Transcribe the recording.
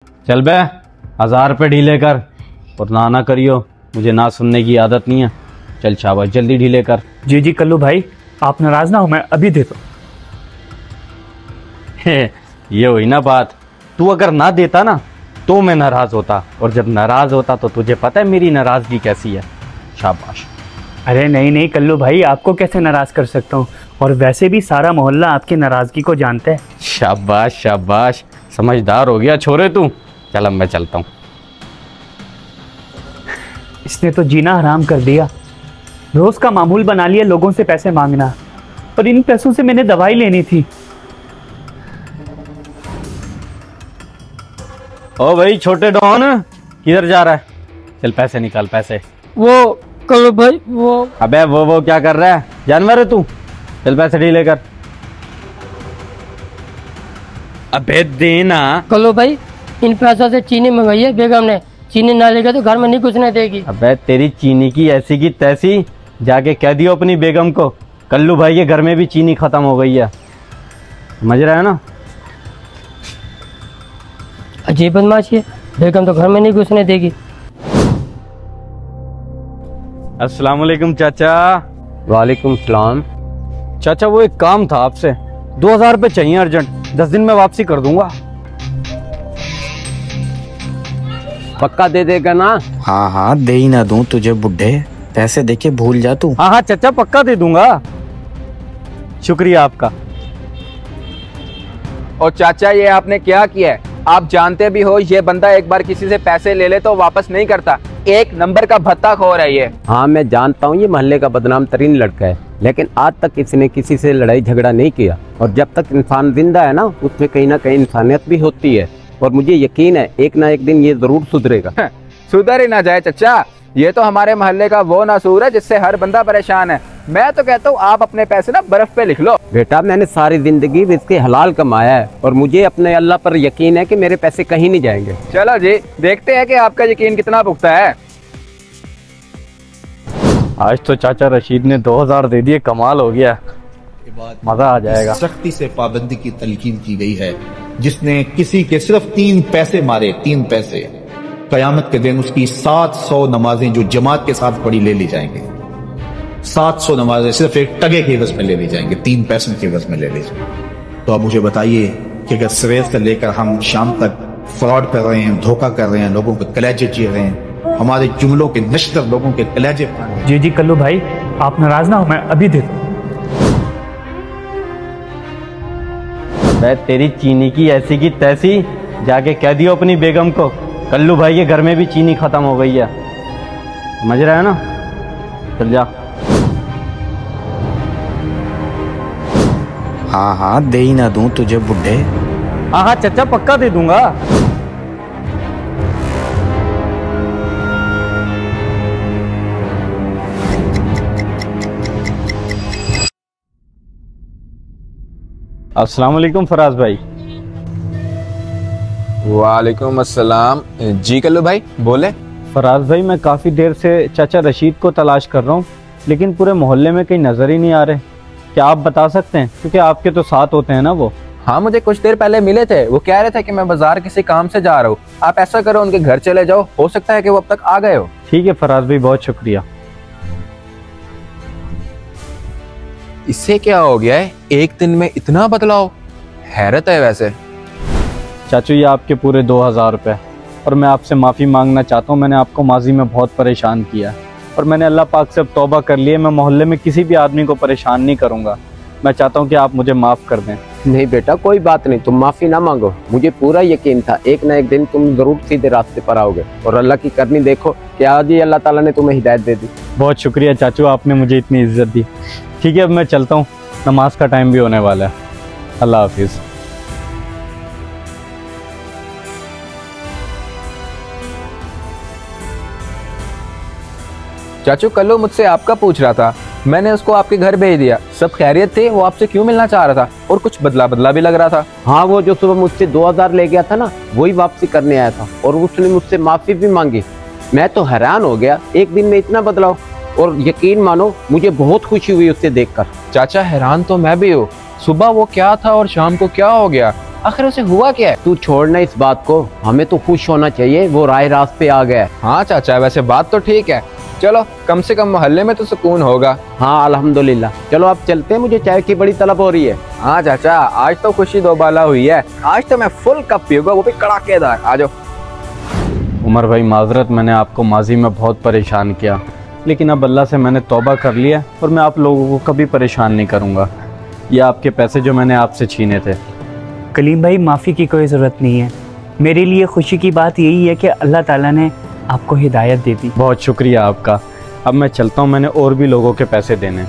चल बे, 1000 रुपये ढीले कर और ना करियो, मुझे ना सुनने की आदत नहीं है। चल शाबाश, जल्दी ढीले कर। जी जी कल्लू भाई, आप नाराज ना हो, मैं अभी देता हूँ। ये हुई ना बात, तू अगर ना देता ना तो मैं नाराज होता, और जब नाराज होता तो तुझे पता है मेरी नाराजगी कैसी है। शाबाश। अरे नहीं नहीं कल्लू भाई, आपको कैसे नाराज कर सकता हूँ, और वैसे भी सारा मोहल्ला आपकी नाराजगी को जानता है। शाबाश शाबाश, समझदार हो गया छोरे तू। चल अब मैं चलता हूँ। इसने तो जीना हराम कर दिया, रोज का मामूल बना लिया लोगों से पैसे मांगना, और इन पैसों से मैंने दवाई लेनी थी। ओ भाई छोटे डॉन, किधर जा रहा है? चल पैसे निकाल, पैसे। वो कल्लू भाई वो। अबे वो क्या कर रहा है, जानवर है तू? चल पैसे ढीले कर। अबे देना। कल्लू भाई, इन पैसों से चीनी मंगाई है बेगम ने, चीनी ना लेगा तो घर में नहीं घुसने देगी। अबे तेरी चीनी की ऐसी की तैसी, जाके कह दियो अपनी बेगम को कल्लू भाई के घर में भी चीनी खत्म हो गई है। समझ रहा है ना? अजीब बदमाशी है, बेगम तो घर में नहीं घुसने देगी। अस्सलाम वालेकुम चाचा। वालेकुम सलाम। चाचा वो एक काम था आपसे, 2000 रुपये चाहिए अर्जेंट, 10 दिन में वापसी कर दूंगा। पक्का दे देगा ना? हाँ हाँ, दे ही ना दूं तुझे बुड्ढे, पैसे देके भूल जा तू। हाँ हाँ चाचा, पक्का दे दूंगा। शुक्रिया आपका। और चाचा ये आपने क्या किया है? आप जानते भी हो ये बंदा एक बार किसी से पैसे ले ले तो वापस नहीं करता, एक नंबर का भत्ताखोर है ये। हाँ मैं जानता हूँ, ये मोहल्ले का बदनाम तरीन लड़का है, लेकिन आज तक इसने किसी से लड़ाई झगड़ा नहीं किया। और जब तक इंसान जिंदा है ना, उसमें कहीं ना कहीं इंसानियत भी होती है, और मुझे यकीन है एक ना एक दिन ये जरूर सुधरेगा। सुधर ही ना जाए चाचा, ये तो हमारे मोहल्ले का वो नासूर है जिससे हर बंदा परेशान है। मैं तो कहता हूँ आप अपने पैसे ना बर्फ पे लिख लो। बेटा मैंने सारी जिंदगी इसके हलाल कमाया है, और मुझे अपने अल्लाह पर यकीन है कि मेरे पैसे कहीं नहीं जाएंगे। चलो जी, देखते हैं कि आपका यकीन कितना पुख्ता है। आज तो चाचा रशीद ने 2000 दे दिए, कमाल हो गया, मजा आ जाएगा। सख्ती से पाबंदी की तलकीन की गई है, जिसने किसी के सिर्फ 3 पैसे मारे, 3 पैसे, कयामत के दिन उसकी 700 नमाजें जो जमात के साथ पढ़ी ले ली जाएंगे। 700 नमाजें सिर्फ एक टगे के एवज में ले ली जाएंगे, 3 पैसों के एवज में ले ली जाएंगे। तो अब मुझे बताइए कि अगर सवेर से लेकर हम शाम तक फ्रॉड कर रहे हैं, धोखा कर रहे हैं, लोगों के कलेजे चीर रहे हैं, हमारे जुमलों के नश्तर लोगों के कलेजे। जी जी कल्लू भाई, आप नाराज ना हो, मैं अभी देता हूँ। तेरी चीनी की ऐसी की तैसी, जाके कह दियो अपनी बेगम को कल्लू भाई के घर में भी चीनी खत्म हो गई है। समझ रहा है ना? चल जा। हाँ हाँ, दे ही ना दूं तुझे बुड्ढे। हाँ हाँ चाचा, पक्का दे दूंगा। अस्सलाम वालेकुम फराज भाई। वालेकुम अस्सलाम। जी कल्लू भाई बोले। फराज भाई, मैं काफ़ी देर से चाचा रशीद को तलाश कर रहा हूँ, लेकिन पूरे मोहल्ले में कहीं नज़र ही नहीं आ रहे। क्या आप बता सकते हैं? क्योंकि आपके तो साथ होते हैं ना वो। हाँ मुझे कुछ देर पहले मिले थे, वो कह रहे थे कि मैं बाजार किसी काम से जा रहा हूँ। आप ऐसा करो उनके घर चले जाओ, हो सकता है कि वो अब तक आ गए हो। ठीक है फराज भाई, बहुत शुक्रिया। इससे क्या हो गया है, एक दिन में इतना बदलाव? हैरत है वैसे। चाचू ये आपके पूरे 2000 रुपये, और मैं आपसे माफ़ी मांगना चाहता हूँ। मैंने आपको माजी में बहुत परेशान किया, और मैंने अल्लाह पाक से अब तौबा कर लिया। मैं मोहल्ले में किसी भी आदमी को परेशान नहीं करूँगा। मैं चाहता हूँ कि आप मुझे माफ़ कर दें। नहीं बेटा कोई बात नहीं, तुम माफी ना मांगो, मुझे पूरा यकीन था एक ना एक दिन तुम जरूर सीधे रास्ते पर आओगे, और अल्लाह की करनी देखो कि आज ही अल्लाह ताला ने तुम्हें हिदायत दे दी। बहुत शुक्रिया चाचू, आपने मुझे इतनी इज्जत दी। ठीक है अब मैं चलता हूँ, नमाज का टाइम भी होने वाला है। अल्लाह हाफिज़। चाचू कल्लू मुझसे आपका पूछ रहा था, मैंने उसको आपके घर भेज दिया। सब खैरियत थे, वो आपसे क्यों मिलना चाह रहा था, और कुछ बदला बदला भी लग रहा था। हाँ वो जो सुबह मुझसे 2000 ले गया था ना, वही वापसी करने आया था, और उसने मुझसे माफी भी मांगी। मैं तो हैरान हो गया, एक दिन में इतना बदलाव, और यकीन मानो मुझे बहुत खुशी हुई उससे देखकर। चाचा हैरान तो मैं भी हूँ, सुबह वो क्या था और शाम को क्या हो गया। आखिर उसे हुआ क्या है? तू छोड़ना इस बात को, हमें तो खुश होना चाहिए, वो राह रास्ते आ गया है। हाँ चाचा, वैसे बात तो ठीक है। चलो कम से कम मोहल्ले में तो सुकून होगा। हाँ अल्हम्दुलिल्लाह। चलो अब चलते हैं, मुझे चाय की बड़ी तलब हो रही है। हाँ चाचा, आज तो खुशी दोबाला हुई है। आज तो मैं फुल कप पीऊंगा, वो भी कड़ाकेदार। आ जाओ। उमर भाई माजरत, मैंने आपको माजी में बहुत परेशान किया, लेकिन अब अल्लाह से मैंने तौबा कर लिया और मैं आप लोगों को कभी परेशान नहीं करूँगा। ये आपके पैसे जो मैंने आपसे छीने थे। कलीम भाई, माफ़ी की कोई ज़रूरत नहीं है। मेरे लिए खुशी की बात यही है कि अल्लाह ताला ने आपको हिदायत दे दी। बहुत शुक्रिया आपका। अब मैं चलता हूँ, मैंने और भी लोगों के पैसे देने।